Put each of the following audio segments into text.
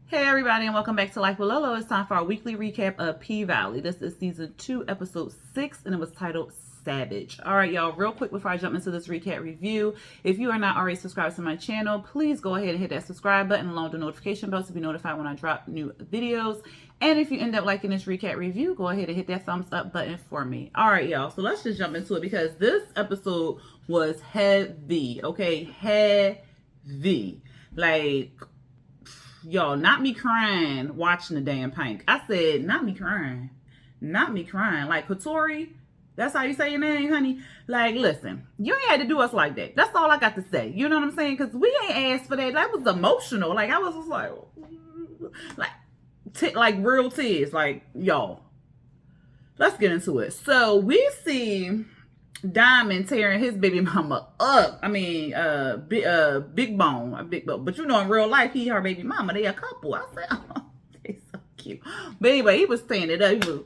Hey everybody, and welcome back to Life with Lolo. It's time for our weekly recap of P-Valley. This is season 2, episode 6, and it was titled Savage. All right, y'all, real quick before I jump into this recap review, if you are not already subscribed to my channel, please go ahead and hit that subscribe button along with the notification bell to be notified when I drop new videos. And if you end up liking this recap review, go ahead and hit that thumbs up button for me. All right, y'all, so let's just jump into it because this episode was heavy, okay? Heavy. Like, y'all, not me crying watching the damn Pink. I said, not me crying. Not me crying. Like, Katori, that's how you say your name, honey? Like, listen, you ain't had to do us like that. That's all I got to say. You know what I'm saying? Because we ain't asked for that. That was emotional. Like, I was just like real tears. Like, y'all, let's get into it. So, we see Diamond tearing his baby mama up. I mean, Big Bone, but you know, in real life, he her baby mama. They a couple. I said, oh, they so cute. But anyway, he was tearing it up. He was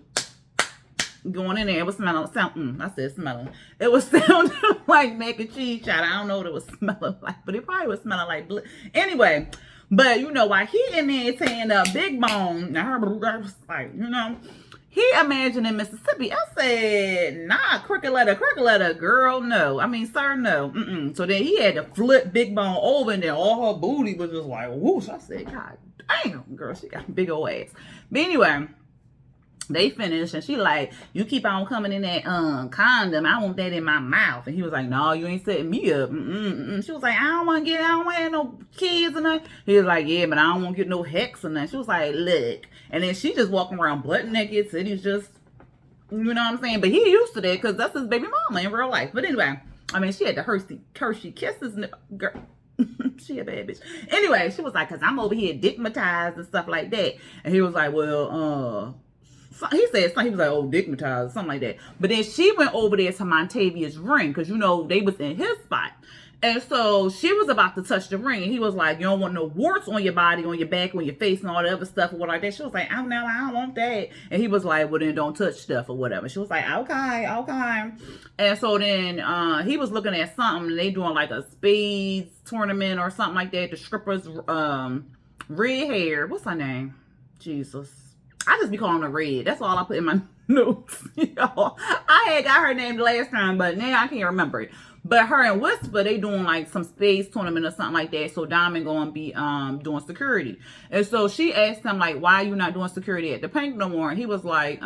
going in there. It was smelling something. I said smelling. It was sounding like mac and cheese shot. I don't know what it was smelling like, but it probably was smelling like blood. Anyway, but you know, while he in there tearing up Big Bone, now her was like, you know. He imagined in Mississippi. I said, nah, crooked letter, girl, no. I mean, sir, no. So then he had to flip Big Bone over, and then all her booty was just like, whoosh. I said, God damn, girl, she got a big old ass. But anyway, they finished, and she like, you keep on coming in that condom. I want that in my mouth. And he was like, no, you ain't setting me up. She was like, I don't want to have no kids or nothing. He was like, yeah, but I don't want to get no hex or nothing. She was like, look. And then she just walking around butt naked. So he's just, you know what I'm saying? But he used to that because that's his baby mama in real life. But anyway, I mean, she had the Hershey kisses. Girl, she a bad bitch. Anyway, she was like, because I'm over here digmatized and stuff like that. And he was like, well, he said something. He was like, oh, digmatized, something like that. But then she went over there to Montavia's ring because, you know, they was in his spot. And so she was about to touch the ring. And he was like, you don't want no warts on your body, on your back, on your face, and all the other stuff or what like that. She was like, oh, no, I don't want that. And he was like, well, then don't touch stuff or whatever. She was like, okay. And so then he was looking at something. And they doing like a spades tournament or something like that. The stripper's red hair. What's her name? Jesus. I just be calling her Red. That's all I put in my notes. Y'all, I had got her name the last time, but now I can't remember it. But her and Whisper, they doing like some space tournament or something like that. So Diamond gonna be doing security. And so she asked him like, why are you not doing security at the Pink no more? And he was like,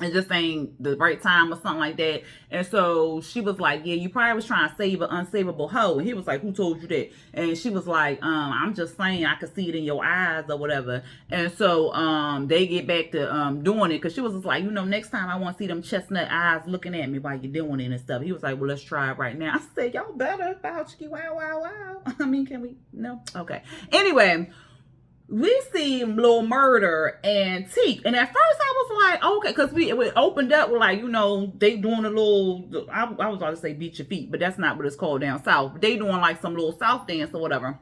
it just ain't the right time or something like that. And so she was like, yeah, you probably was trying to save an unsavable hoe. And he was like, who told you that? And she was like, I'm just saying, I could see it in your eyes or whatever. And so they get back to doing it because she was just like, you know, next time I want to see them chestnut eyes looking at me while you're doing it and stuff. He was like, well, let's try it right now. I said, y'all better. Wow. I mean, can we? No? Okay. Anyway, we see Lil Murda and Teak. And at first I was like, okay, because we opened up with like, you know, they doing a little, I was about to say beat your feet, but that's not what it's called down south. They doing like some little south dance or whatever.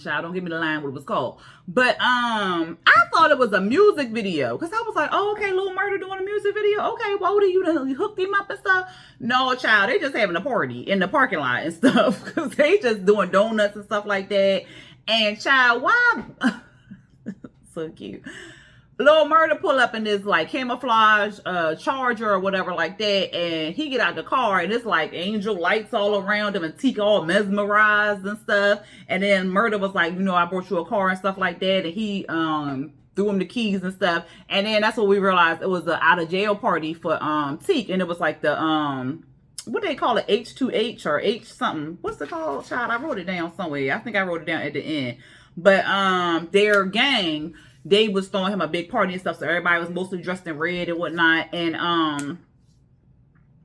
Child, don't give me the line what it was called. But I thought it was a music video. Because I was like, oh, okay, Lil Murda doing a music video. Okay, Wody, you hooked him up and stuff. No, child, they just having a party in the parking lot and stuff. Because they just doing donuts and stuff like that. And child, why? So cute. Lil Murda pull up in this like camouflage Charger or whatever like that, and he get out the car and it's like angel lights all around him and Teak all mesmerized and stuff. And then Murda was like, you know, I brought you a car and stuff like that, and he threw him the keys and stuff. And then that's what we realized it was an out of jail party for Teak, and it was like the what they call it, H2H or H something. What's it called, child? I wrote it down somewhere. I think I wrote it down at the end. But their gang, they was throwing him a big party and stuff. So everybody was mostly dressed in red and whatnot. And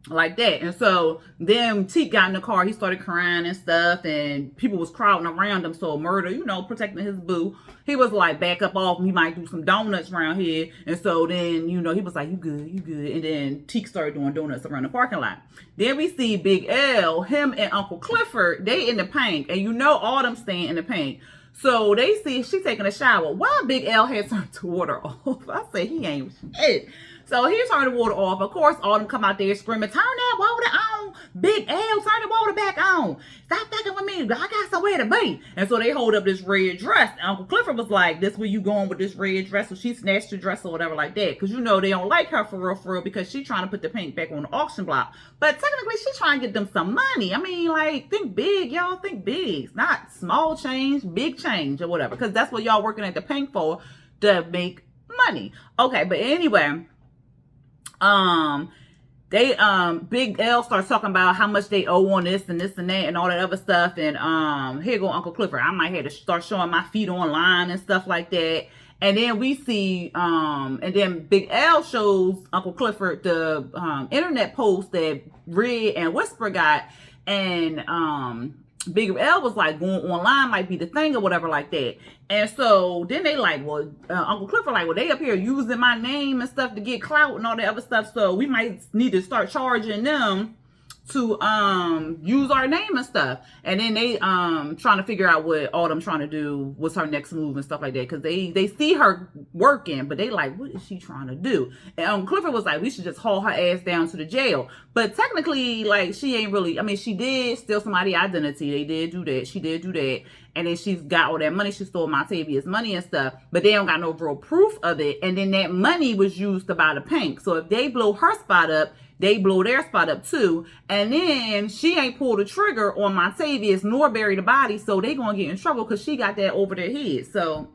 like that. And so then Teak got in the car. He started crying and stuff. And people was crowding around him. So Murda, you know, protecting his boo. He was like, back up off him. He might do some donuts around here. And so then, you know, he was like, you good. And then Teak started doing donuts around the parking lot. Then we see Big L, him and Uncle Clifford. They in the Pink. And you know Autumn staying in the Pink. So they see she taking a shower. Why Big L had turned the water off? I said, he ain't shit. So he turned the water off. Of course, all them come out there screaming, turn that water on. Big L, turn the water back on. Stop fucking with me. I got somewhere to be. And so they hold up this red dress. And Uncle Clifford was like, this where you going with this red dress? So she snatched the dress or whatever like that. Because you know they don't like her for real, because she's trying to put the pink back on the auction block. But technically, she's trying to get them some money. I mean, like, think big, y'all. Think big. Not small change, big change or whatever. Because that's what y'all working at the pink for, to make money. Okay, but anyway, they Big L starts talking about how much they owe on this and that and all that other stuff. And here go Uncle Clifford. I might have to start showing my feet online and stuff like that. And then we see and then Big L shows Uncle Clifford the internet post that Red and Whisper got. And Big L was like, going online might be the thing or whatever like that. And so then they like, well, Uncle Clifford like, well, they up here using my name and stuff to get clout and all that other stuff. So we might need to start charging them to use our name and stuff. And then they trying to figure out what Autumn trying to do, what's her next move and stuff like that, because they see her working, but they like, what is she trying to do? And Clifford was like, we should just haul her ass down to the jail. But technically, like, she ain't really, I mean, she did steal somebody's identity. They did do that. She did do that. And then she's got all that money. She stole Montavious money and stuff, but they don't got no real proof of it. And then that money was used to buy the pink. So if they blow her spot up, they blow their spot up too. And then she ain't pulled the trigger on Montavious nor buried the body. So they gonna get in trouble because she got that over their head. So,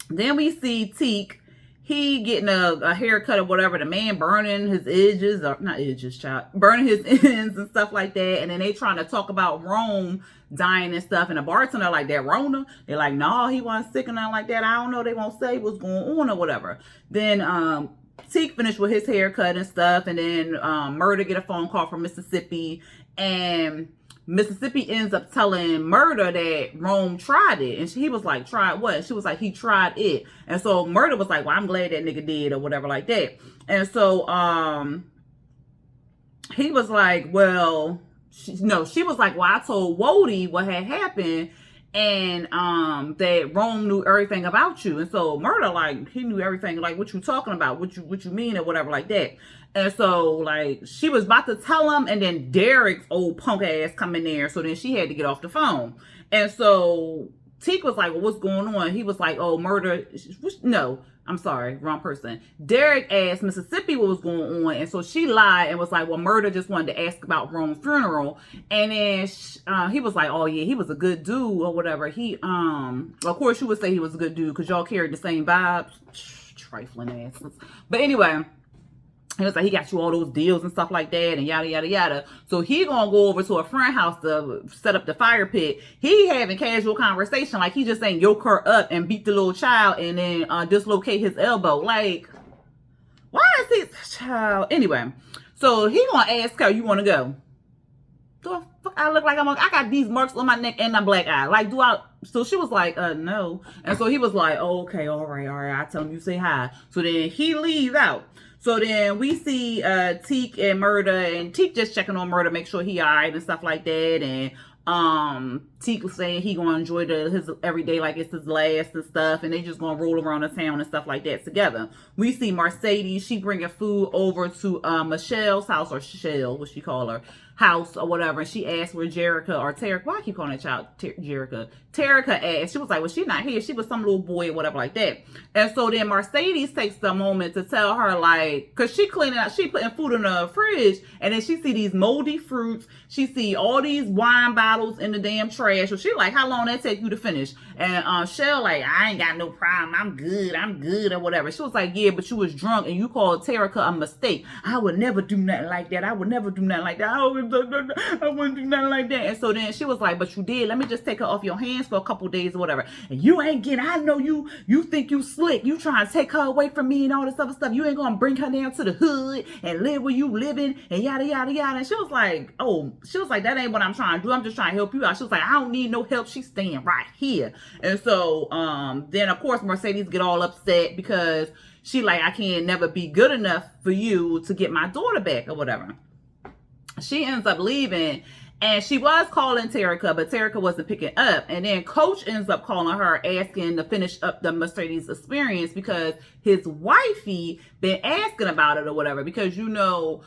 then we see Teak. He getting a haircut or whatever. The man burning his edges, or not edges, child, burning his ends and stuff like that. And then they trying to talk about Rome dying and stuff. And the bartender like, that Rona? They're like, no, he wasn't sick or nothing like that. I don't know. They won't say what's going on or whatever. Then Teak finished with his haircut and stuff. And then Murda get a phone call from Mississippi. And Mississippi ends up telling Murda that Rome tried it. And he was like, tried what? She was like, he tried it. And so Murda was like, well, I'm glad that nigga did or whatever like that. And so he was like, well, she was like, well, I told Wody what had happened. And that Rome knew everything about you. And so Murda, like, he knew everything, like, what you talking about, what you mean or whatever like that. And so, like, she was about to tell him, and then Derek's old punk ass come in there. So then she had to get off the phone. And so Teak was like, well, what's going on? He was like, oh, Murda. No, I'm sorry, wrong person. Derek asked Mississippi what was going on. And so she lied and was like, well, Murda just wanted to ask about Rome's funeral. And then he was like, oh, yeah, he was a good dude or whatever. He, of course, you would say he was a good dude because y'all carried the same vibes. Trifling asses. But anyway, he was like, he got you all those deals and stuff like that and yada, yada, yada. So he gonna go over to a friend house to set up the fire pit. He having casual conversation. Like, he just ain't yoke her up and beat the little child and then dislocate his elbow. Like, why is this child? Anyway, so he gonna ask her, you want to go? Do I fuck I look like I got these marks on my neck and my black eye. Like, do I? So she was like, no. And so he was like, oh, okay, all right. I tell him you say hi. So then he leaves out. So then we see Teak and Murda, and Teak just checking on Murda, make sure he all right and stuff like that. And Teak was saying he gonna enjoy his everyday like it's his last and stuff, and they just gonna roll around the town and stuff like that together. We see Mercedes, she bringing food over to Michelle's house, or Shell, what she call her, house or whatever, and she asked where Jerica or Terica, why I keep calling that child Jerica? Terica asked, she was like, well, she not here, she was some little boy or whatever like that. And so then Mercedes takes the moment to tell her, like, because she cleaning out, she putting food in the fridge, and then she see these moldy fruits, she see all these wine bottles in the damn trash. So she like, how long that take you to finish? And Shell like, I ain't got no problem, I'm good or whatever. She was like, yeah, but you was drunk and you called Terica a mistake. I would never do nothing like that. I wouldn't do nothing like that. And so then she was like, but you did. Let me just take her off your hands for a couple days or whatever. And you ain't getting, I know you think you slick. You trying to take her away from me and all this other stuff. You ain't gonna bring her down to the hood and live where you living and yada, yada, yada. And she was like, that ain't what I'm trying to do. I'm just trying to help you out. She was like, I don't need no help. She's staying right here. And so then of course Mercedes get all upset because she like, I can't never be good enough for you to get my daughter back or whatever. She ends up leaving, And she was calling Terica, but Terica wasn't picking up. And then Coach ends up calling her, asking to finish up the Mercedes experience because his wifey been asking about it or whatever. Because, you know,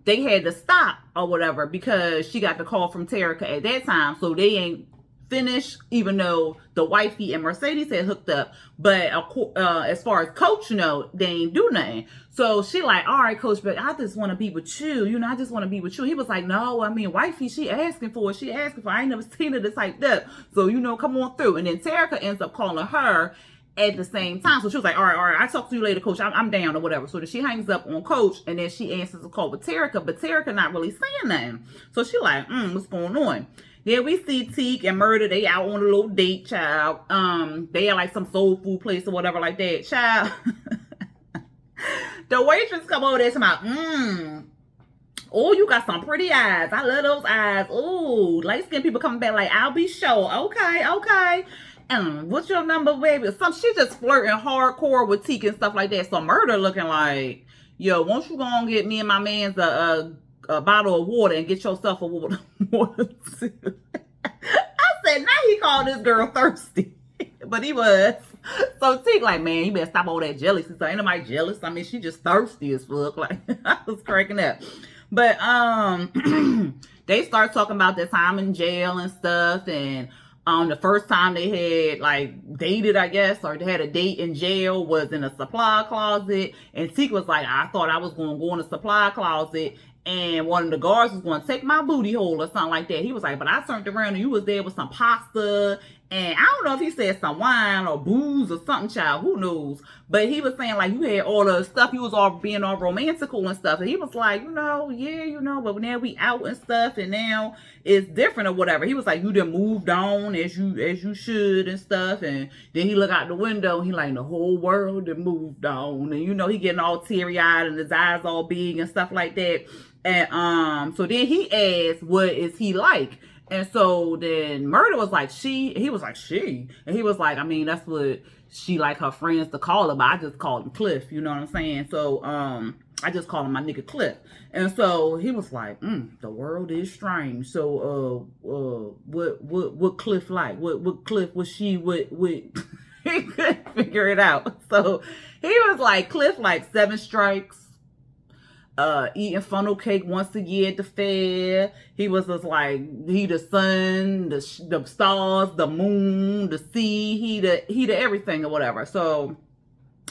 they had to stop or whatever because she got the call from Terica at that time. So they ain't finished, even though the wifey and Mercedes had hooked up. But as far as Coach, you know, they ain't do nothing. So she like, all right, Coach, but I just want to be with you. You know, I just want to be with you. He was like, no, I mean, wifey, she asking for it. She asking for it. I ain't never seen her this like that. So, you know, come on through. And then Terica ends up calling her at the same time. So she was like, all right, I'll talk to you later, Coach. I'm down or whatever. So then she hangs up on Coach, and then she answers a call with Terica, but Terica not really saying nothing. So she like, what's going on? Then we see Teak and Murda. They out on a little date, child. They are like some soul food place or whatever like that, child. The waitress come over there to oh, you got some pretty eyes. I love those eyes. Oh, light-skinned people coming back like, I'll be sure. Okay. What's your number, baby? She just flirting hardcore with Teak and stuff like that. So Murda looking like, yo, won't you go and get me and my man's a bottle of water and get yourself a water too. I said, now he called this girl thirsty. But he was. So Teak like, man, you better stop all that jealousy. So ain't nobody jealous. I mean, she just thirsty as fuck. Like, I was cracking up. But they start talking about their time in jail and stuff. And the first time they had like dated, I guess, or they had a date in jail was in a supply closet. And Teak was like, I thought I was going to go in a supply closet and one of the guards was going to take my booty hole or something like that. He was like, but I turned around and you was there with some pasta. And I don't know if he said some wine or booze or something, child. Who knows? But he was saying, like, you had all the stuff. You was all being all romantical and stuff. And he was like, yeah, but now we out and stuff. And now it's different or whatever. He was like, you done moved on as you should and stuff. And then he look out the window and he like, the whole world done moved on. And, you know, he getting all teary-eyed and his eyes all big and stuff like that. And so then he asked, what is he like? And so then Murda was like, he was like, she. And he was like, I mean, that's what she like her friends to call her, but I just called him Cliff, you know what I'm saying? So I just call him my nigga Cliff. And so he was like, the world is strange. So what Cliff like? What Cliff was she what he couldn't figure it out. So he was like, Cliff like 7 strikes. Eating funnel cake once a year at the fair. He was just like, he the sun, the stars, the moon, the sea, he the everything or whatever. So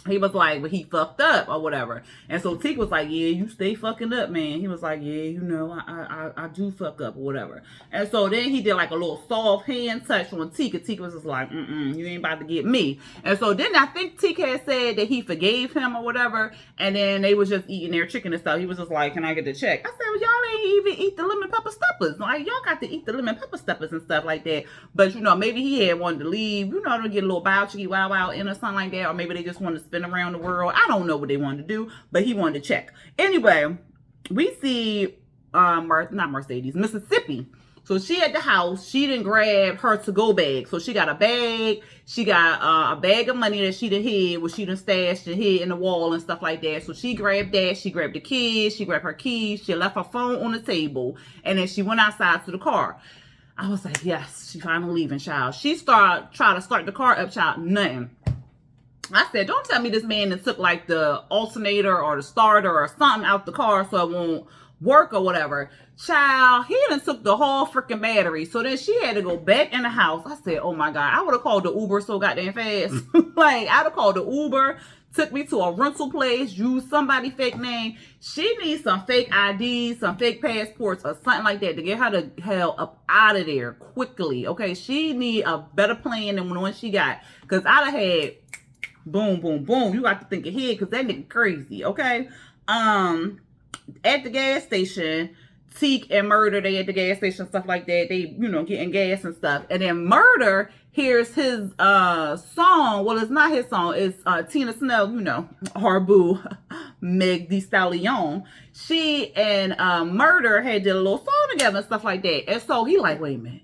he was like, but he fucked up or whatever. And so Teak was like, yeah, you stay fucking up, man. He was like, yeah, you know, I do fuck up or whatever. And so then he did like a little soft hand touch on Teak. And Teak was just like, you ain't about to get me. And so then I think Teak had said that he forgave him or whatever. And then they was just eating their chicken and stuff. He was just like, can I get the check? I said, well, y'all ain't even eat the lemon pepper steppers. Like, y'all got to eat the lemon pepper steppers and stuff like that. But, you know, maybe he had wanted to leave, you know, to get a little bow chicky wow in or something like that. Or maybe they just wanted to spin around the world. I don't know what they wanted to do, but he wanted to check. Anyway, we see not Mercedes, Mississippi. So she at the house, she didn't grab her to-go bag. So she got a bag. She got a bag of money that she done hid, where she done stashed and hid in the wall and stuff like that. So she grabbed that. She grabbed the kids. She grabbed her keys. She left her phone on the table. And then she went outside to the car. I was like, yes, she finally leaving, child. She trying to start the car up, child. Nothing. I said, don't tell me this man that took like the alternator or the starter or something out the car so it won't work or whatever. Child, he done took the whole freaking battery. So then she had to go back in the house. I said, oh my God, I would have called the Uber so goddamn fast. Like, I'd have called the Uber, took me to a rental place, used somebody's fake name. She needs some fake IDs, some fake passports or something like that to get her the hell up out of there quickly. Okay, she need a better plan than the one she got. Because I'd have had boom, boom, boom. You got to think ahead because that nigga crazy, okay? At the gas station, Teak and Murda, they at the gas station, stuff like that. They, you know, getting gas and stuff. And then Murda hears his song. Well, it's not his song. It's Tina Snell, you know, her boo, Meg Thee Stallion. She and Murda had did a little song together and stuff like that. And so he like, wait a minute.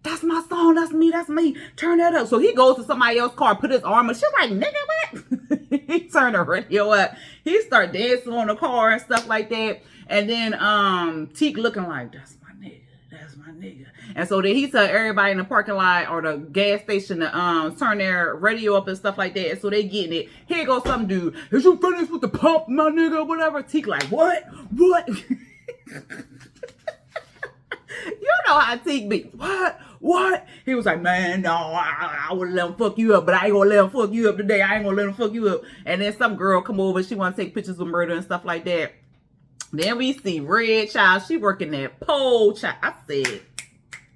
That's my song. That's me. Turn that up. So he goes to somebody else's car, put his arm up. She's like, nigga, what? He turned the radio up. He start dancing on the car and stuff like that. And then Teak looking like, that's my nigga. nigga. And so then he tell everybody in the parking lot or the gas station to turn their radio up and stuff like that. And so they getting it. Here goes some dude. Is you finished with the pump, my nigga? Whatever. Teak like, what? You know how Teak be. What? He was like, man, no, I would let him fuck you up, but I ain't gonna let him fuck you up today. I ain't gonna let him fuck you up. And then some girl come over. She want to take pictures of Murda and stuff like that. Then we see Red Child. She working that pole child. I said,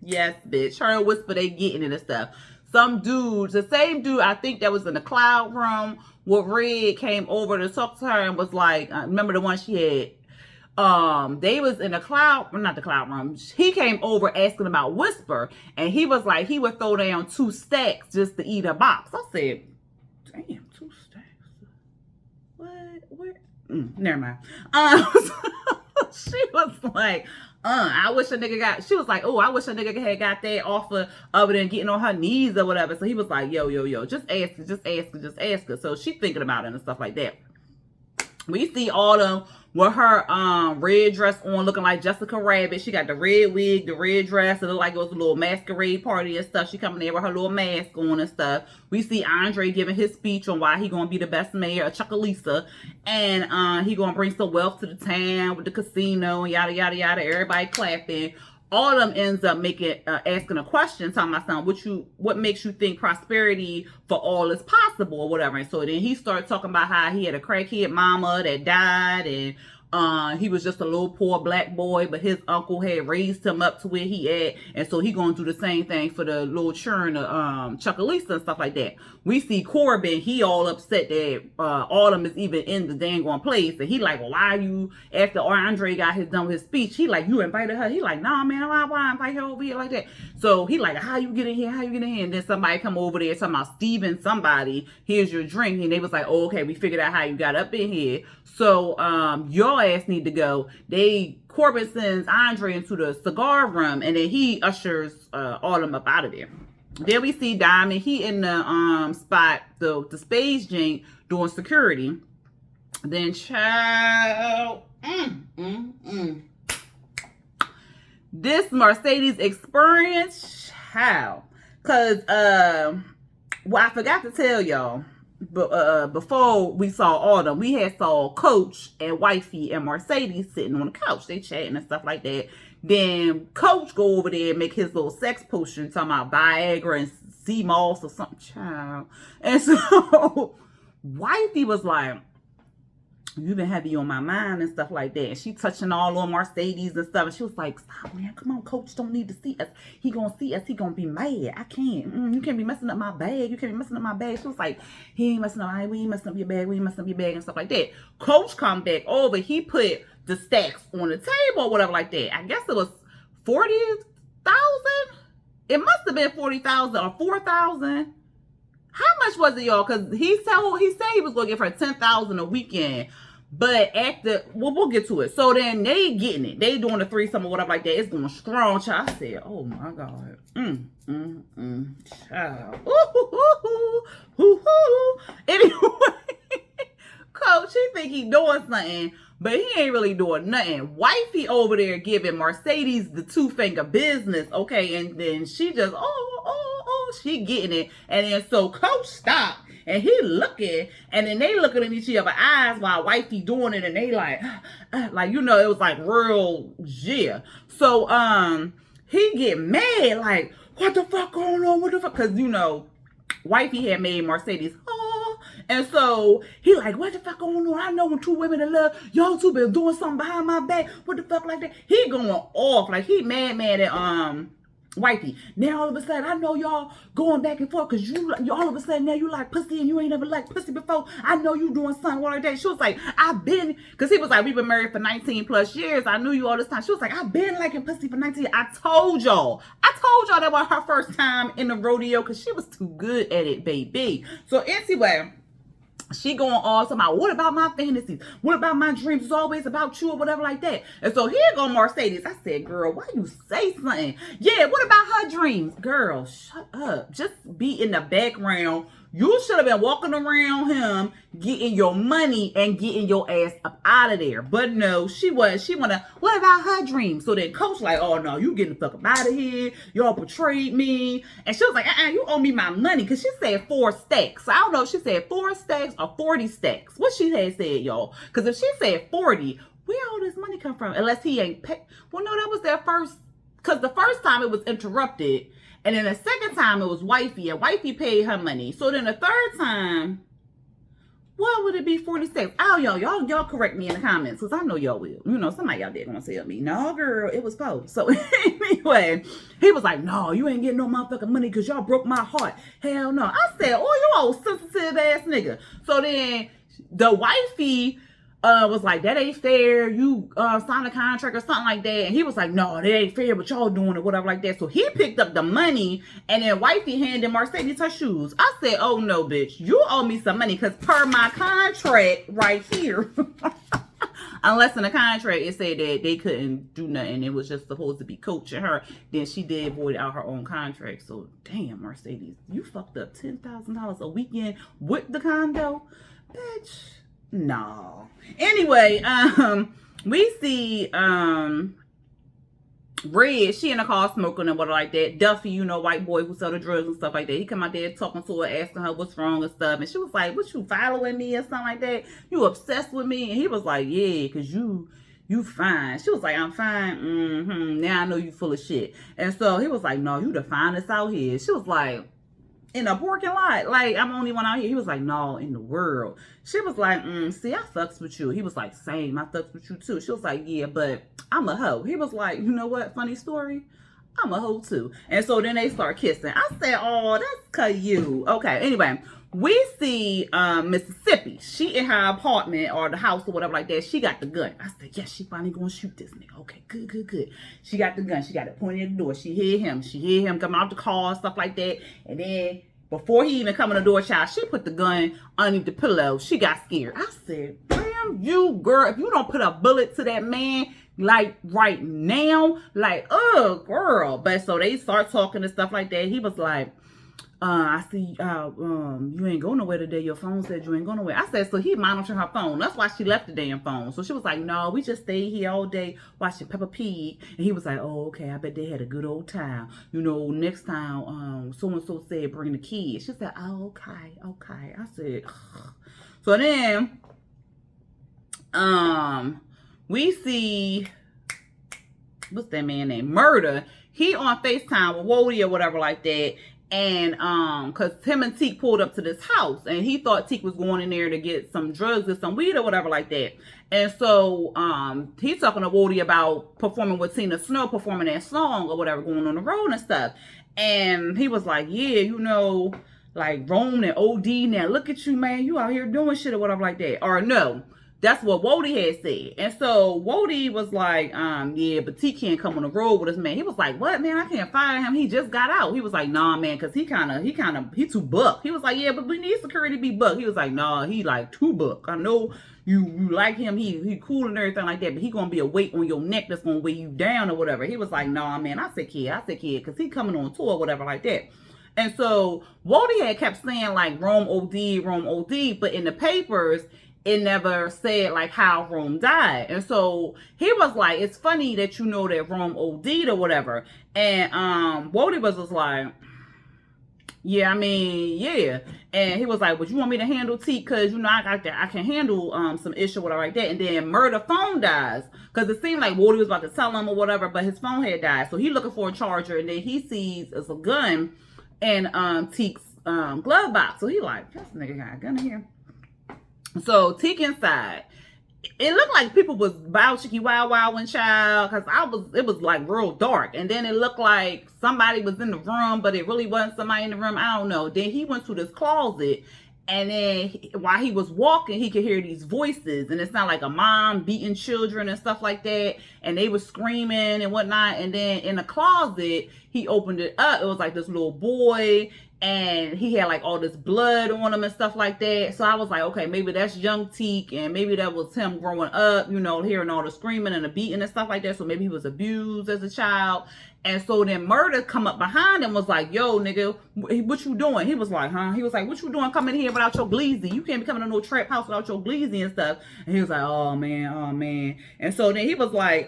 yes, bitch. Her and Whisper, they getting it and stuff. Some dudes, the same dude I think that was in the cloud room where Red came over to talk to her and was like, remember the one she had? They was in the cloud, well, not the cloud room. He came over asking about Whisper, and he was like, he would throw down 2 stacks just to eat a box. I said, damn, 2 stacks. What? Never mind. She was like, I wish a nigga got, she was like, oh, I wish a nigga had got that offer other than getting on her knees or whatever. So he was like, yo, just ask her. So she thinking about it and stuff like that. We see Autumn with her red dress on, looking like Jessica Rabbit. She got the red wig, the red dress. It looked like it was a little masquerade party and stuff. She coming there with her little mask on and stuff. We see Andre giving his speech on why he gonna be the best mayor of Chuckalissa. And he gonna bring some wealth to the town with the casino and yada, yada, yada. Everybody clapping. Autumn ends up asking a question, talking about something, what makes you think prosperity for all is possible or whatever. And so then he started talking about how he had a crackhead mama that died, and he was just a little poor black boy, but his uncle had raised him up to where he at, and so he gonna do the same thing for the little children of Chuckalissa and stuff like that. We see Corbin, he all upset that Autumn is even in the dang on place, and he like, well, why you, after Andre got done with his speech, he like, you invited her? He like, nah, man, why invite her over here like that? So he like, how you get in here? And then somebody come over there talking about Steven somebody, here's your drink, and they was like, oh, okay, we figured out how you got up in here, so your ass need to go. Corbin sends Andre into the cigar room, and then he ushers Autumn up out of there. Then we see Diamond. He in the spot, the Spades Jink, doing security. Then child, this Mercedes experience, child, cause well, I forgot to tell y'all. But before we saw Autumn, we had saw Coach and Wifey and Mercedes sitting on the couch. They chatting and stuff like that. Then Coach go over there and make his little sex potion, talking about Viagra and sea moss or something, child. And so Wifey was like, you've been heavy on my mind and stuff like that. And she touching all on Mercedes and stuff. And she was like, stop, man. Come on, Coach don't need to see us. He gonna see us. He gonna be mad. I can't. You can't be messing up my bag. You can't be messing up my bag. She was like, he ain't messing up. We ain't messing up your bag. We ain't messing up your bag and stuff like that. Coach come back over. He put the stacks on the table or whatever like that. I guess it was 40,000. It must have been 40,000 or 4,000. How much was it, y'all? Because he said he was going to give her 10,000 a weekend. But we'll get to it. So then they getting it. They doing the threesome or whatever like that. It's going strong, child. I said, oh my God. Child. Anyway, Coach, he think he doing something, but he ain't really doing nothing. Wifey over there giving Mercedes the 2-finger business, okay? And then she just, she getting it. And then so Coach stopped, and he looking, and then they looking in each other's eyes while Wifey doing it, and they like, it was like real, yeah. So, he get mad, like, what the fuck going on? What the fuck? Because, Wifey had made Mercedes, and so he like, what the fuck going on? I know when 2 women in love, y'all 2 been doing something behind my back. What the fuck like that? He going off, like he mad at Wifey. Now all of a sudden, I know y'all going back and forth because you all of a sudden now you like pussy and you ain't never liked pussy before. I know you doing something like that. She was like, because he was like, we've been married for 19 plus years. I knew you all this time. She was like, I've been liking pussy for 19. I told y'all that was her first time in the rodeo because she was too good at it, baby. So anyway, she going all talking about, what about my fantasies? What about my dreams? It's always about you or whatever like that. And so here go Mercedes. I said, girl, why you say something? Yeah, what about her dreams? Girl, shut up. Just be in the background You should have been walking around him, getting your money and getting your ass up out of there. But no, she wanna, what about her dream? So then Coach like, oh no, you getting the fuck up out of here. Y'all betrayed me. And she was like, you owe me my money. Cause she said 4 stacks. So I don't know if she said 4 stacks or 40 stacks. What she had said, y'all. Cause if she said 40, where all this money come from? Unless he ain't paid. Well, no, that was their first, cause the first time it was interrupted. And then the second time it was wifey, and wifey paid her money. So then the third time, what would it be? 46? Oh, y'all correct me in the comments, because I know y'all will. You know, somebody out there gonna tell me, no, girl, it was 4. So anyway, he was like, no, you ain't getting no motherfucking money because y'all broke my heart. Hell no. I said, oh, you old sensitive ass nigga. So then the wifey was like, that ain't fair. You signed a contract or something like that. And he was like, no, that ain't fair, but y'all doing it, whatever like that. So he picked up the money, and then wifey handed Mercedes her shoes. I said, oh no, bitch, you owe me some money, because per my contract right here, unless in the contract it said that they couldn't do nothing, it was just supposed to be coaching her, then she did void out her own contract. So damn, Mercedes, you fucked up $10,000 a weekend with the condo, bitch. No. Anyway, we see Red, she in the car smoking and what like that. Duffy, you know, white boy who sell the drugs and stuff like that. He come out there talking to her, asking her what's wrong and stuff. And she was like, what, you following me or something like that? You obsessed with me? And he was like, yeah, because you fine. She was like, I'm fine. Now I know you full of shit. And so he was like, no, you the finest out here. She was like, in a parking lot, like, I'm the only one out here. He was like, no, in the world. She was like, see, I fucks with you. He was like, same, I fucks with you too. She was like, yeah, but I'm a hoe. He was like, you know what, funny story, I'm a hoe too. And so then they start kissing. I said, oh, that's cause you. Okay, anyway, we see Mississippi. She in her apartment or the house or whatever like that. She got the gun. I said, yes, she finally gonna shoot this nigga. Okay, good. She got the gun. She got it pointed at the door. She hear him coming out the car, stuff like that. And then before he even come in the door, child, she put the gun underneath the pillow. She got scared. I said, damn you, girl. If you don't put a bullet to that man, like right now, like, oh, girl. But so they start talking and stuff like that. He was like, I see, you ain't going nowhere today. Your phone said you ain't going nowhere. I said, so he monitoring her phone. That's why she left the damn phone. So she was like, no, we just stayed here all day watching Peppa Pig. And he was like, oh, okay, I bet they had a good old time. You know, next time, so-and-so said bring the kids. She said, oh, okay. I said, ugh. So then, we see, what's that man named? Murda. He on FaceTime with Wody or whatever like that. And cause him and Teak pulled up to this house, and he thought Teak was going in there to get some drugs or some weed or whatever like that. And so he's talking to Wody about performing with Tina Snow, performing that song or whatever, going on the road and stuff. And he was like, yeah, you know, like Rome and OD now. Look at you, man. You out here doing shit or whatever like that. Or no. That's what Wody had said. And so Wody was like, yeah, but T can't come on the road with us, man. He was like, what, man? I can't fire him. He just got out. He was like, nah, man, because he too buck. He was like, yeah, but we need security to be buck. He was like, nah, he like too buck. I know you like him. He cool and everything like that, but he gonna be a weight on your neck that's gonna weigh you down or whatever. He was like, nah, man, I said kid, because he coming on tour or whatever like that. And so Wody had kept saying like Rome OD, but in the papers, it never said like how Rome died. And so he was like, it's funny that you know that Rome OD'd or whatever. And Wody was just like, yeah, I mean, yeah. And he was like, would you want me to handle Teak? Because, you know, I can handle some issue or whatever like that. And then Murda phone dies. Because it seemed like Wody was about to tell him or whatever, but his phone had died. So he looking for a charger, and then he sees it's a gun in Teak's glove box. So he like, this nigga got a gun in here. So Teak inside, it looked like people was bow chicky wow and child, because it was like real dark, and then it looked like somebody was in the room, but it really wasn't somebody in the room. I don't know. Then he went to this closet, and then while he was walking, he could hear these voices, and it sounded like a mom beating children and stuff like that, and they were screaming and whatnot. And then in the closet, he opened it up. It was like this little boy, and he had like all this blood on him and stuff like that. So I was like, okay, maybe that's young Teak, and maybe that was him growing up, you know, hearing all the screaming and the beating and stuff like that. So maybe he was abused as a child. And so then Murda come up behind him, was like, yo, nigga, what you doing? He was like, huh? He was like, what you doing coming here without your gleezy? You can't be coming to no trap house without your gleezy and stuff. And he was like, oh, man, oh, man. And so then he was like,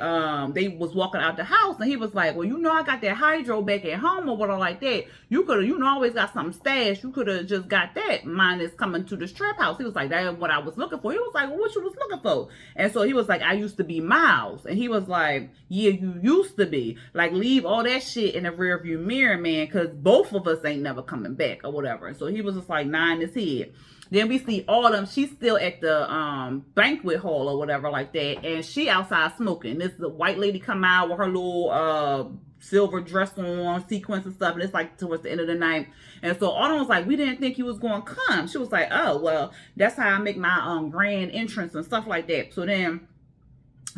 they was walking out the house, and he was like, well, you know, I got that hydro back at home or whatever like that. You could have, you know, always got something stashed. You could have just got that. Mine is coming to this trap house. He was like, that's what I was looking for. He was like, well, what you was looking for? And so he was like, I used to be Miles. And he was like, yeah, you used to be. Like, leave all that shit in the rear view mirror, man, because both of us ain't never coming back or whatever. And so he was just like nodding his head. Then we see Autumn. She's still at the banquet hall or whatever like that, and she outside smoking. This the white lady come out with her little silver dress on, sequins and stuff, and it's like towards the end of the night. And so Autumn was like, we didn't think you was going to come. She was like, oh, well, that's how I make my grand entrance and stuff like that. So then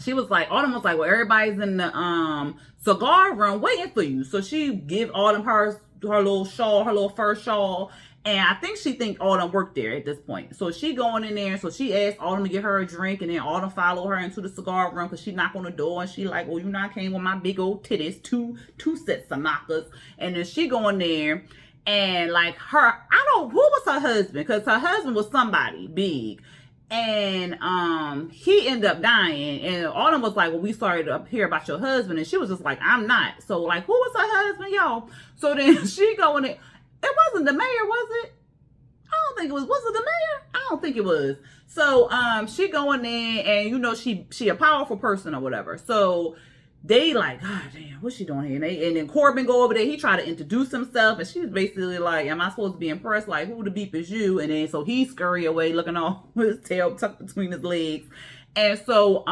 she was like, Autumn was like, well, everybody's in the cigar room waiting for you. So she give Autumn her little shawl, her little fur shawl. And I think she think Autumn worked there at this point. So she going in there. So she asked Autumn to get her a drink. And then Autumn followed her into the cigar room because she knocked on the door. And she like, well, you know, I came with my big old titties, two sets of knockers. And then she going there. And like her, who was her husband? Because her husband was somebody big. And he ended up dying, and Autumn was like, well, we sorry to hear about your husband. And she was just like, I'm not. So like, who was her husband, y'all? So then she going in. It wasn't the mayor, was it? I don't think it was it the mayor? I don't think it was. So she going in, and you know, she a powerful person or whatever. So they like, God damn, what's she doing here? And then Corbin go over there. He tried to introduce himself, and she's basically like, am I supposed to be impressed? Like, who the beep is you? And then so he scurry away, looking all with his tail tucked between his legs. And so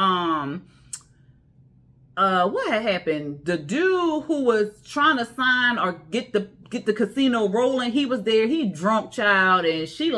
what had happened? The dude who was trying to sign or get the casino rolling, he was there. He drunk child, and she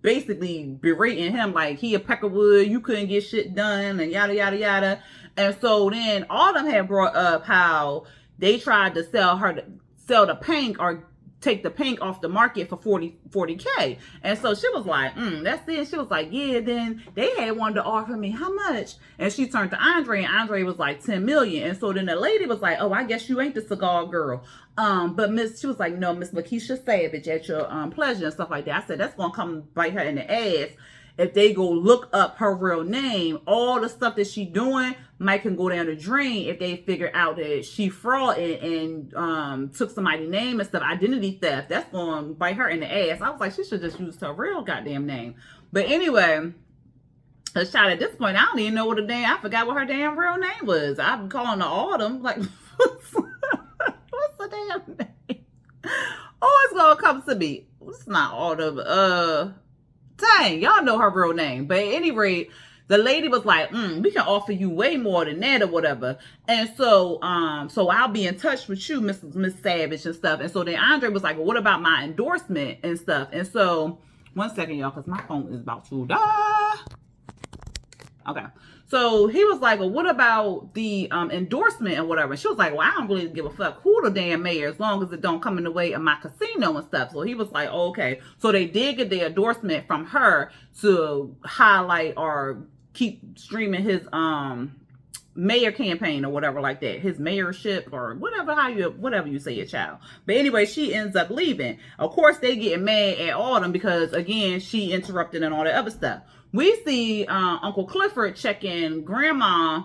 basically berating him like he a peckerwood. You couldn't get shit done, and yada yada yada. And so then Autumn had brought up how they tried to sell the pink or take the pink off the market for 40K. And so she was like, that's it. She was like, yeah, then they had wanted to offer me how much? And she turned to Andre, and Andre was like 10 million. And so then the lady was like, oh, I guess you ain't the cigar girl. But she was like, no, Miss Lakeisha Savage, at your pleasure and stuff like that. I said, that's going to come bite her in the ass. If they go look up her real name, all the stuff that she doing might can go down the drain if they figure out that she frauded and took somebody's name and stuff. Identity theft. That's going to bite her in the ass. I was like, she should just use her real goddamn name. But anyway, a shot at this point, I don't even know I forgot what her damn real name was. I've been calling her Autumn. Like, what's the damn name? Oh, it's going to come to me. It's not Autumn. Dang, y'all know her real name. But at any rate, the lady was like, we can offer you way more than that or whatever. And so I'll be in touch with you, Miss Savage and stuff. And so then Andre was like, well, what about my endorsement and stuff? And so, one second, y'all, because my phone is about to die. Okay. So he was like, well, what about the endorsement and whatever? And she was like, well, I don't really give a fuck who the damn mayor, as long as it don't come in the way of my casino and stuff. So he was like, oh, okay. So they did get the endorsement from her to highlight or keep streaming his mayor campaign or whatever like that, his mayorship or whatever you say, your child. But anyway, she ends up leaving. Of course, they get mad at Autumn because again, she interrupted and all that other stuff. We see Uncle Clifford checking Grandma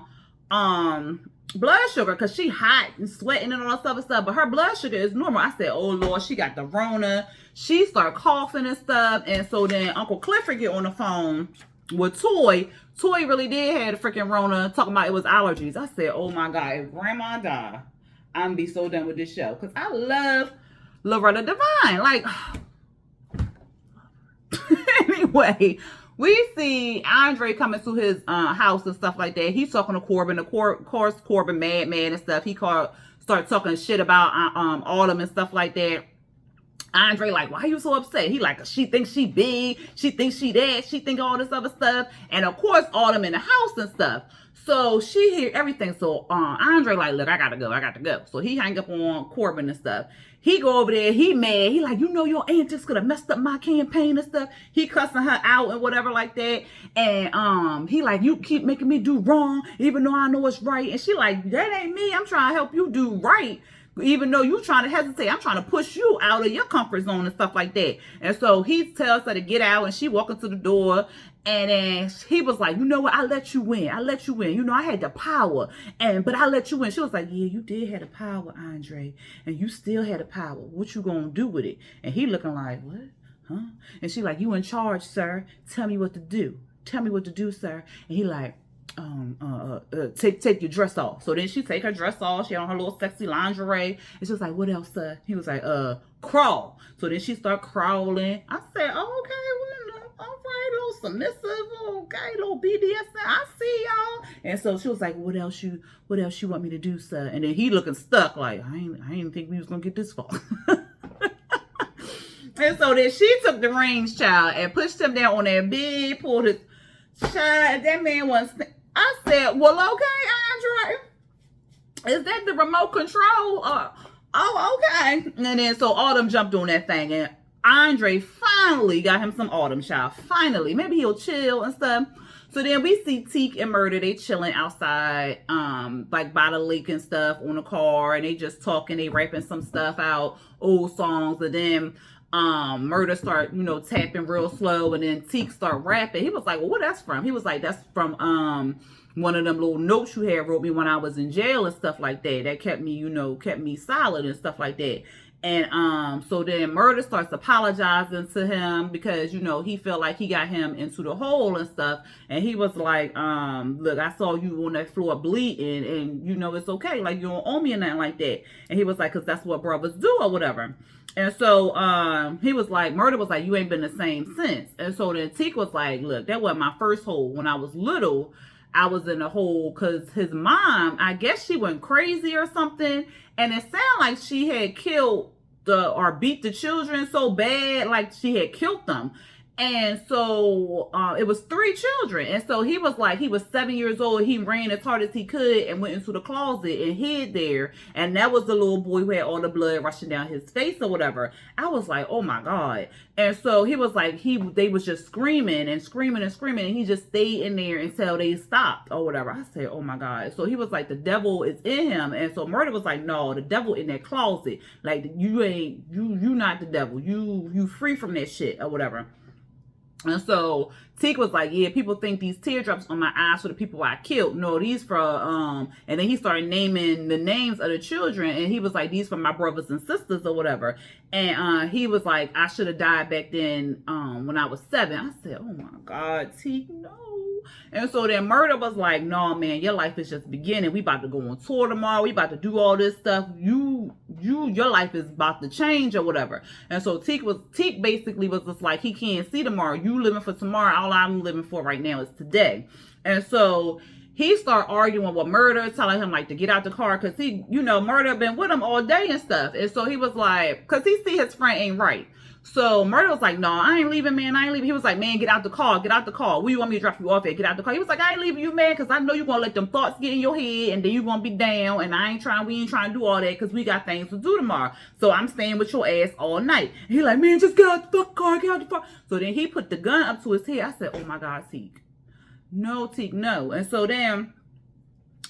blood sugar because she hot and sweating and all that other stuff, but her blood sugar is normal. I said, oh Lord, she got the Rona. She started coughing and stuff. And so then Uncle Clifford get on the phone with Toy. Toy really did have the freaking Rona, talking about it was allergies. I said, oh my God, if Grandma die, I'm gonna be so done with this show because I love Loretta Devine. Like, anyway, we see Andre coming to his house and stuff like that. He's talking to Corbin. Of course, Corbin mad and stuff. He started talking shit about Autumn and stuff like that. Andre like, why are you so upset? He like, she thinks she big, she thinks she that, she think all this other stuff, and of course all them in the house and stuff. So she hear everything. So Andre like, look, I gotta go. So he hang up on Corbin and stuff. He go over there, he mad. He like, you know, your aunt just could have messed up my campaign and stuff. He cussing her out and whatever like that. And he like, you keep making me do wrong, even though I know it's right. And she like, that ain't me. I'm trying to help you do right. Even though you trying to hesitate, I'm trying to push you out of your comfort zone and stuff like that. And so he tells her to get out, and she walking to the door. And then he was like, you know what? I let you win. You know, I had the power, but I let you win. She was like, yeah, you did have the power, Andre, and you still had the power. What you gonna do with it? And he looking like, what? Huh? And she like, you in charge, sir. Tell me what to do. Tell me what to do, sir. And he like, take your dress off. So then she take her dress off. She on her little sexy lingerie. And she was like, what else, sir? He was like, crawl. So then she start crawling. I said, oh, okay, well, all right, little submissive, okay, little BDSM. I see y'all. And so she was like, what else you want me to do, sir? And then he looking stuck, like, I didn't think we was gonna get this far. And so then she took the reins, child, and pushed him down on that bed, pulled his child. That man was. I said, well, okay, Andre, is that the remote control? Oh, okay. And then so Autumn jumped on that thing, and Andre finally got him some Autumn, child. Finally, maybe he'll chill and stuff. So then we see Teak and Murda, they chilling outside, like by the lake and stuff on the car, and they just talking, they rapping some stuff out, old songs, and then Murda start, you know, tapping real slow, and then Teak start rapping. He was like, well, what that's from? He was like, that's from one of them little notes you had wrote me when I was in jail and stuff like that. That kept me, you know, kept me solid and stuff like that. And so then Murda starts apologizing to him because, you know, he felt like he got him into the hole and stuff. And he was like, look, I saw you on that floor bleeding, and you know, it's okay, like, you don't owe me or nothing like that. And he was like, because that's what brothers do or whatever. And so he was like, Murda was like, you ain't been the same since. And so then Teak was like, look, that wasn't my first hole. When I was little, I was in a hole because his mom, I guess she went crazy or something. And it sounded like she had killed or beat the children so bad, like she had killed them. And so it was 3 children. And so he was like, he was 7 years old. He ran as hard as he could and went into the closet and hid there. And that was the little boy who had all the blood rushing down his face or whatever. I was like, oh my God. And so he was like, they was just screaming and screaming and screaming. And he just stayed in there until they stopped or whatever. I said, oh my God. So he was like, the devil is in him. And so Murda was like, no, the devil in that closet. Like, you not the devil. You free from that shit or whatever. And so Teak was like, yeah, people think these teardrops on my eyes for the people I killed. No, these for, and then he started naming the names of the children. And he was like, these for my brothers and sisters or whatever. And he was like, I should have died back then when I was 7. I said, oh my God, Teak, no. And so then Murda was like, no, man, your life is just beginning. We about to go on tour tomorrow. We about to do all this stuff. Your life is about to change or whatever. And so Teak basically was just like, he can't see tomorrow. You living for tomorrow. All I'm living for right now is today. And so he started arguing with Murda, telling him like to get out the car because he, you know, Murda been with him all day and stuff. And so he was like, because he see his friend ain't right. So Murda was like, no, I ain't leaving, man. I ain't leaving. He was like, man, get out the car. Get out the car. Where you want me to drop you off at? Get out the car. He was like, I ain't leaving you, man, because I know you're going to let them thoughts get in your head and then you're going to be down. And we ain't trying to do all that because we got things to do tomorrow. So I'm staying with your ass all night. And he like, man, just get out the fucking car. Get out the car. So then he put the gun up to his head. I said, oh my God, Teak. No, Teak, no. And so then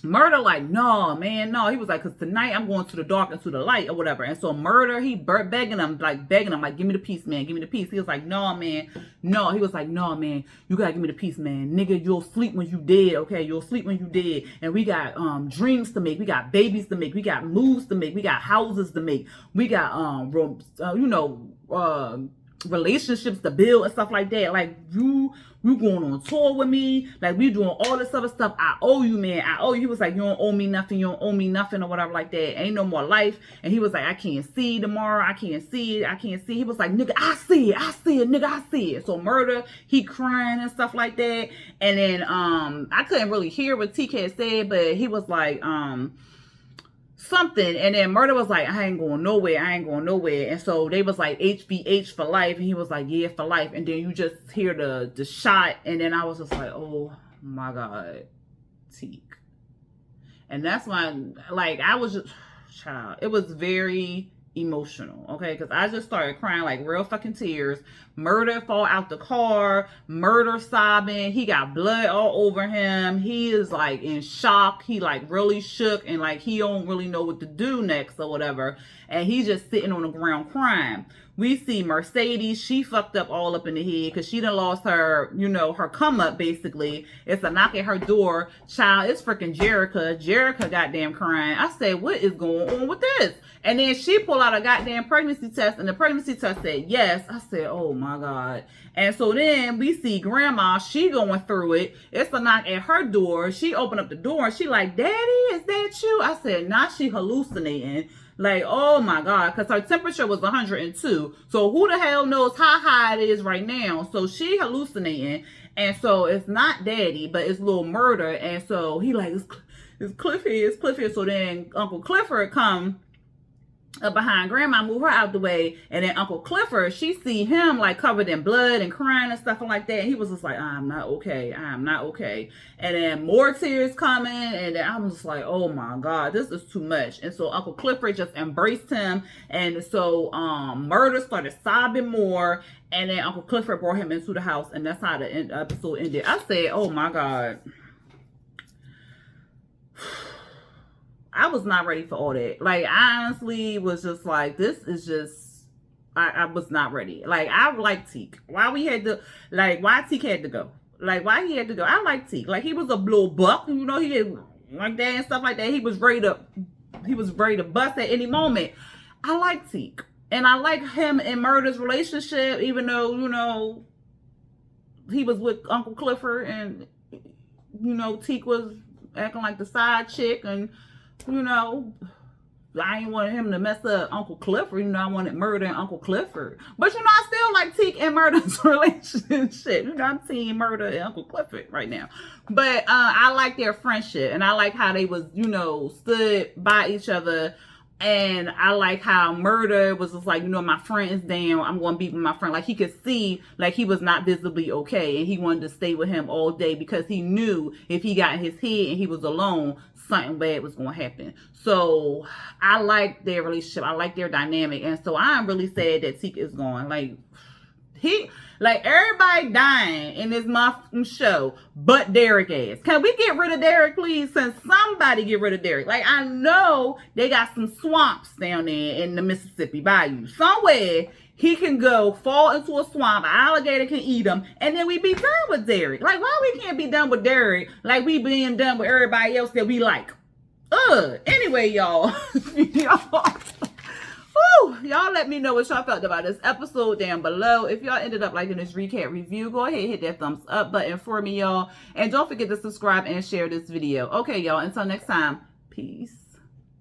Murda like, no, man, no. He was like, because tonight I'm going to the dark and to the light or whatever. And so Murda, he begging him, like, give me the peace, man. Give me the peace. He was like, no, man. No. He was like, no, man. You got to give me the peace, man. Nigga, you'll sleep when you dead, okay? You'll sleep when you dead. And we got dreams to make. We got babies to make. We got moves to make. We got houses to make. We got, relationships to build and stuff like that. Like, you going on tour with me, like we doing all this other stuff. I owe you, man. I owe you. He was like, you don't owe me nothing. You don't owe me nothing or whatever like that. Ain't no more life. And he was like, I can't see tomorrow. I can't see it. He was like, nigga, I see it, nigga, I see it. So Murda, he crying and stuff like that. And then I couldn't really hear what TK said, but he was like, something. And then Murda was like, I ain't going nowhere. I ain't going nowhere. And so they was like, HBH for life. And he was like, yeah, for life. And then you just hear the shot. And then I was just like, oh my God, Teak. And that's why, like, I was just, child, it was very emotional, okay? Because I just started crying like real fucking tears. Murda fall out the car, Murda sobbing. He got blood all over him. He is like in shock. He like really shook and like he don't really know what to do next or whatever. And he's just sitting on the ground crying. We see Mercedes, she fucked up all up in the head because she done lost her, you know, her come up basically. It's a knock at her door. Child, it's freaking Jerica. Jerica goddamn crying. I said, what is going on with this? And then she pulled out a goddamn pregnancy test and the pregnancy test said yes. I said, oh my God. And so then we see grandma, she going through it. It's a knock at her door. She opened up the door and she like, Daddy, is that you? I said, nah, she hallucinating. Like, oh my God, because her temperature was 102. So who the hell knows how high it is right now? So she hallucinating. And so it's not Daddy, but it's Lil Murda. And so he like, it's Clifford. So then Uncle Clifford come up behind grandma, move her out the way, and then Uncle Clifford, she see him like covered in blood and crying and stuff like that. And he was just like, I'm not okay. And then more tears coming, and then I'm just like, oh my God, this is too much. And so Uncle Clifford just embraced him, and so Murda started sobbing more, and then Uncle Clifford brought him into the house, and that's how the episode ended. I said, oh my God. I was not ready for all that. Like, I honestly was just like, this is just, I was not ready. Like, I like Teak. Why Teak had to go? Like, why he had to go? I like Teak. Like, he was a little buck, you know, he had like that and stuff like that. He was ready to bust at any moment. I like Teak. And I like him and Murda's relationship, even though, you know, he was with Uncle Clifford and, you know, Teak was acting like the side chick and, you know, I ain't wanted him to mess up Uncle Clifford. You know, I wanted Murda and Uncle Clifford. But, you know, I still like Teak and Murda's relationship. You know, I'm seeing Murda and Uncle Clifford right now. But I like their friendship. And I like how they was, you know, stood by each other. And I like how Murda was just like, you know, my friend is down. I'm going to be with my friend. Like, he could see, like, he was not visibly okay. And he wanted to stay with him all day because he knew if he got in his head and he was alone, something bad was going to happen. So I like their relationship. I like their dynamic. And so I'm really sad that Teak is gone. Like everybody dying in this show, but Derek ass. Can we get rid of Derek, please? Can somebody get rid of Derek? Like, I know they got some swamps down there in the Mississippi Bayou. Somewhere he can go fall into a swamp, an alligator can eat him, and then we be done with Derek. Like, why we can't be done with Derek like we being done with everybody else that we like? Anyway, y'all. Y'all let me know what y'all felt about this episode down below. If y'all ended up liking this recap review, go ahead and hit that thumbs up button for me, y'all. And don't forget to subscribe and share this video. Okay, y'all. Until next time. Peace.